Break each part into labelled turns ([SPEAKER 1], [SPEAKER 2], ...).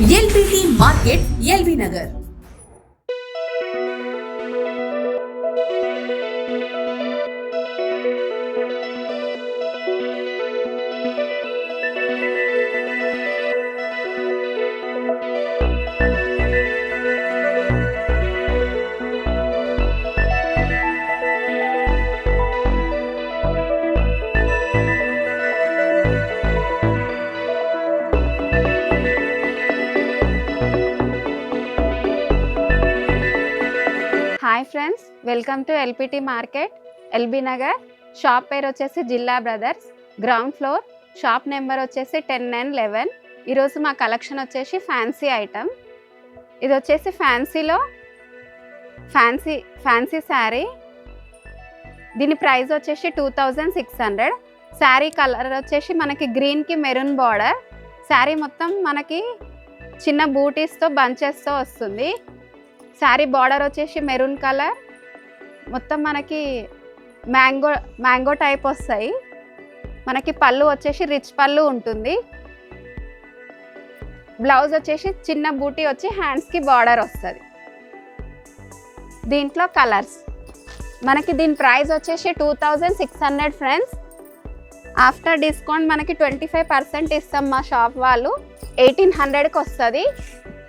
[SPEAKER 1] LBT market, LB Nagar.
[SPEAKER 2] Hi friends, welcome to LPT market, LB Nagar. Shop పేరు వచ్చేసి జిల్లా brothers, ground floor. Shop number వచ్చేసి 10 and 11. ఈరోజు మా కలెక్షన్ వచ్చేసి ఫ్యాన్సీ ఐటమ్. ఇది వచ్చేసి ఫ్యాన్సీలో ఫ్యాన్సీ శారీ. దీని ప్రైస్ వచ్చేసి 2600. శారీ కలర్ వచ్చేసి మనకి గ్రీన్కి మెరూన్ బార్డర్. శారీ మొత్తం మనకి చిన్న బూటీస్తో బంచెస్తో వస్తుంది. శారీ బార్డర్ వచ్చేసి మెరూన్ కలర్, మొత్తం మనకి మ్యాంగో టైప్ వస్తాయి. మనకి పళ్ళు వచ్చేసి రిచ్ పళ్ళు ఉంటుంది. బ్లౌజ్ వచ్చేసి చిన్న బూటీ వచ్చి హ్యాండ్స్కి బార్డర్ వస్తుంది. దీంట్లో కలర్స్ మనకి దీని ప్రైస్ వచ్చేసి 2600 ఫ్రెండ్స్. ఆఫ్టర్ డిస్కౌంట్ మనకి 25% ఇస్తాం మా షాప్ వాళ్ళు. 1800కి వస్తుంది.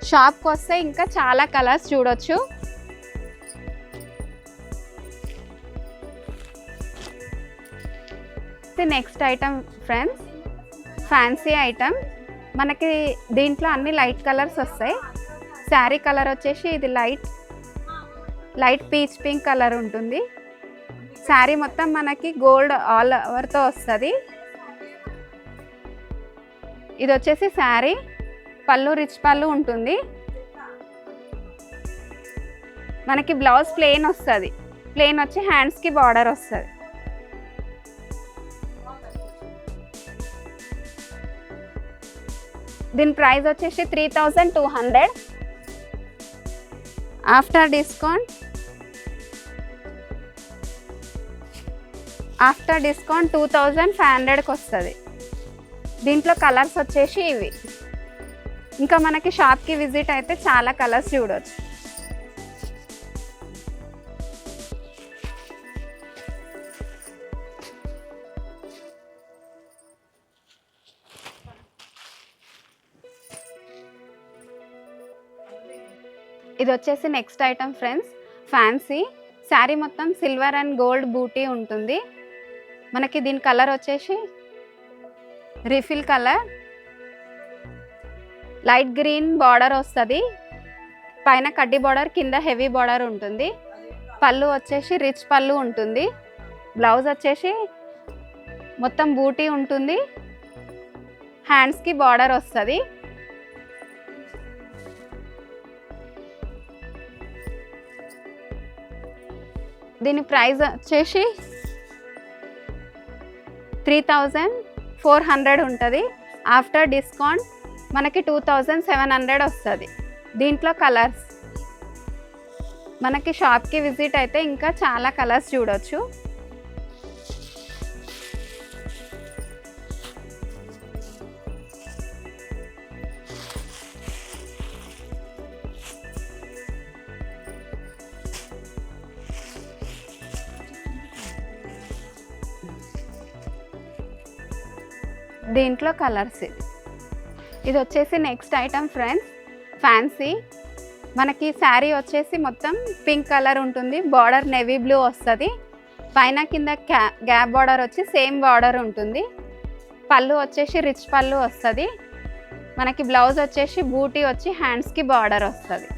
[SPEAKER 2] షాప్కి వస్తే ఇంకా చాలా కలర్స్ చూడొచ్చు. Next item friends, fancy item. మనకి దీంట్లో అన్ని లైట్ కలర్స్ వస్తాయి. శారీ కలర్ వచ్చేసి ఇది లైట్ పీచ్ పింక్ కలర్ ఉంటుంది. శారీ మొత్తం మనకి గోల్డ్ ఆల్ ఓవర్తో వస్తుంది. ఇది వచ్చేసి శారీ పళ్ళు రిచ్ పళ్ళు ఉంటుంది. మనకి బ్లౌజ్ ప్లెయిన్ వస్తుంది. ప్లెయిన్ వచ్చి హ్యాండ్స్కి బార్డర్ వస్తుంది. దీని ప్రైస్ వచ్చేసి 3200. ఆఫ్టర్ డిస్కౌంట్ 2500కి వస్తుంది. దీంట్లో కలర్స్ వచ్చేసి ఇవి. ఇంకా మనకి షాప్కి విజిట్ అయితే చాలా కలర్స్ చూడవచ్చు. ఇది వచ్చేసి next item friends, fancy sari మొత్తం సిల్వర్ అండ్ గోల్డ్ బూటీ ఉంటుంది. మనకి దీని కలర్ వచ్చేసి refill colour, light green border వస్తుంది. పైన కడ్డీ బార్డర్, కింద హెవీ బార్డర్ ఉంటుంది. పళ్ళు వచ్చేసి రిచ్ పళ్ళు ఉంటుంది. బ్లౌజ్ వచ్చేసి మొత్తం బూటీ ఉంటుంది. హ్యాండ్స్కి బార్డర్ వస్తుంది. దీని ప్రైస్ వచ్చేసి 3400 ఉంటుంది. ఆఫ్టర్ డిస్కౌంట్ మనకి 2700 వస్తుంది. దీంట్లో కలర్స్ మనకి షాప్కి విజిట్ అయితే ఇంకా చాలా కలర్స్ చూడొచ్చు. దీంట్లో కలర్స్ ఇది వచ్చేసి నెక్స్ట్ ఐటమ్ ఫ్రెండ్స్, ఫ్యాన్సీ. మనకి శారీ వచ్చేసి మొత్తం పింక్ కలర్ ఉంటుంది. బార్డర్ నేవీ బ్లూ వస్తుంది. పైన కింద గ్యాప్ బార్డర్ వచ్చి సేమ్ బార్డర్ ఉంటుంది. పళ్ళు వచ్చేసి రిచ్ పళ్ళు వస్తుంది. మనకి బ్లౌజ్ వచ్చేసి బూటీ వచ్చి హ్యాండ్స్కి బార్డర్ వస్తుంది.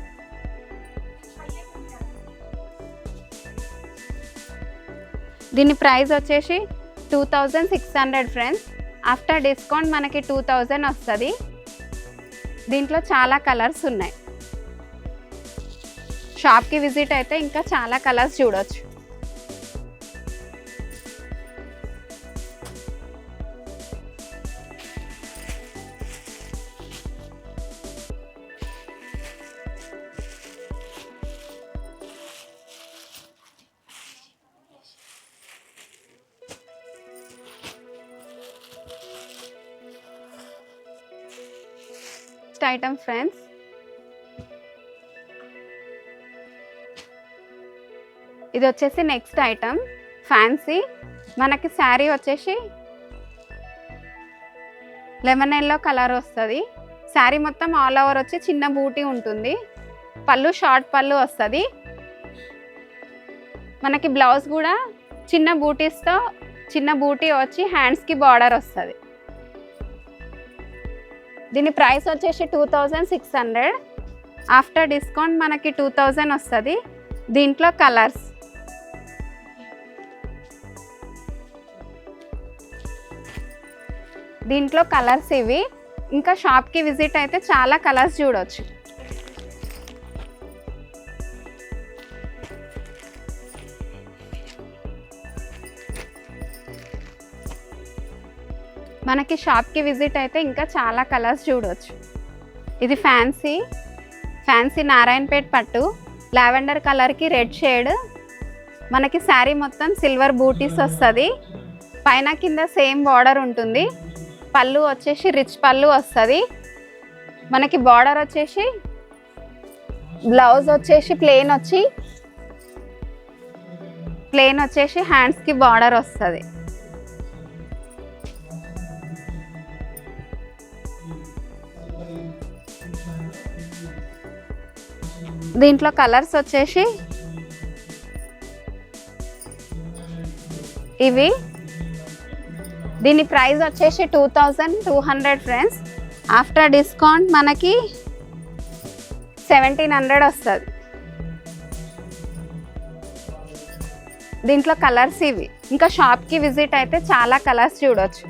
[SPEAKER 2] దీని ప్రైస్ వచ్చేసి 2600 ఫ్రెండ్స్. ఆఫ్టర్ డిస్కౌంట్ మనకి 2000 వస్తుంది. దీంట్లో చాలా కలర్స్ ఉన్నాయి. షాప్కి విజిట్ అయితే ఇంకా చాలా కలర్స్ చూడొచ్చు. నెక్స్ట్ ఐటమ్ ఫ్రెండ్స్, ఇది వచ్చేసి నెక్స్ట్ ఐటమ్ ఫ్యాన్సీ. మనకి శారీ వచ్చేసి లెమన్ ఎల్లో కలర్ వస్తుంది. శారీ మొత్తం ఆల్ ఓవర్ వచ్చి చిన్న బూటీ ఉంటుంది. పళ్ళు షార్ట్ పళ్ళు వస్తుంది. మనకి బ్లౌజ్ కూడా చిన్న బూటీస్తో, చిన్న బూటీ వచ్చి హ్యాండ్స్కి బార్డర్ వస్తుంది. దీని ప్రైస్ వచ్చేసి 2600. ఆఫ్టర్ డిస్కౌంట్ మనకి 2000 వస్తుంది. దీంట్లో కలర్స్, ఇవి. ఇంకా షాప్కి విజిట్ అయితే చాలా కలర్స్ చూడవచ్చు. మనకి షాప్కి విజిట్ అయితే ఇంకా చాలా కలర్స్ చూడవచ్చు. ఇది ఫ్యాన్సీ నారాయణపేట్ పట్టు, లావెండర్ కలర్కి రెడ్ షేడ్. మనకి శారీ మొత్తం సిల్వర్ బూటీస్ వస్తుంది. పైన కింద సేమ్ బార్డర్ ఉంటుంది. పళ్ళు వచ్చేసి రిచ్ పళ్ళు వస్తుంది. మనకి బార్డర్ వచ్చేసి, బ్లౌజ్ వచ్చేసి ప్లెయిన్ వచ్చేసి హ్యాండ్స్కి బార్డర్ వస్తుంది. దీంట్లో కలర్స్ వచ్చేసి ఇవి. దీని ప్రైస్ వచ్చేసి 2200 ఫ్రెండ్స్. ఆఫ్టర్ డిస్కౌంట్ మనకి 1700 వస్తుంది. దీంట్లో కలర్స్ ఇవి. ఇంకా షాప్కి విజిట్ అయితే చాలా కలర్స్ చూడవచ్చు.